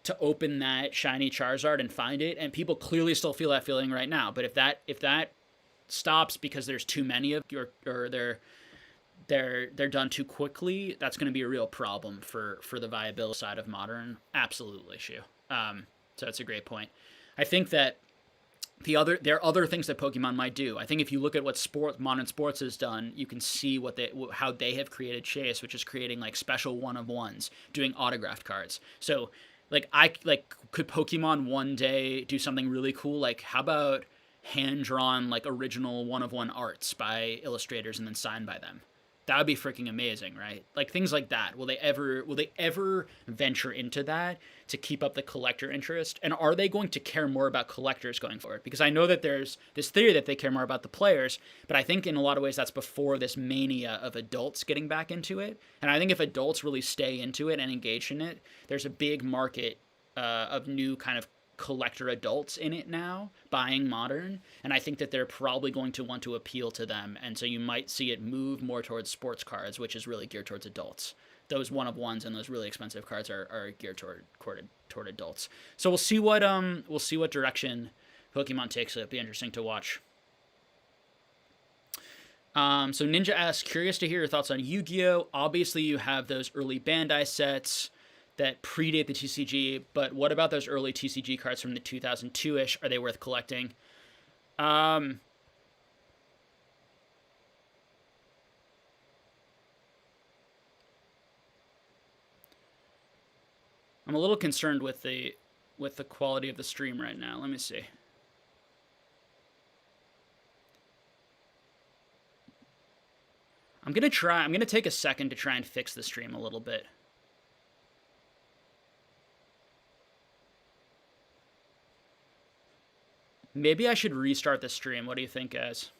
to open that shiny Charizard and find it, and people clearly still feel that feeling right now, but if that stops because there's too many of you, or they're done too quickly, that's going to be a real problem for the viability side of modern. Absolutely, Shu. So that's a great point. I think that there are other things that Pokemon might do. I think if you look at what modern sports has done, you can see how they have created chase, which is creating special one-of-ones, doing autographed cards. So could Pokemon one day do something really cool? How about hand-drawn, original one-of-one arts by illustrators and then signed by them? That would be freaking amazing, right? Things like that. Will they ever venture into that to keep up the collector interest? And are they going to care more about collectors going forward? Because I know that there's this theory that they care more about the players, but I think in a lot of ways that's before this mania of adults getting back into it. And I think if adults really stay into it and engage in it, there's a big market of new kind of collector adults in it now buying modern, and I think that they're probably going to want to appeal to them, and so you might see it move more towards sports cards, which is really geared towards adults. Those one-of-ones and those really expensive cards are geared toward adults. So we'll see what direction Pokemon takes. It'll be interesting to watch. So Ninja asks, curious to hear your thoughts on Yu-Gi-Oh! Obviously you have those early Bandai sets that predate the TCG, but what about those early TCG cards from the 2002-ish? Are they worth collecting? I'm a little concerned with the quality of the stream right now. Let me see. I'm gonna take a second to try and fix the stream a little bit. Maybe I should restart the stream. What do you think, guys?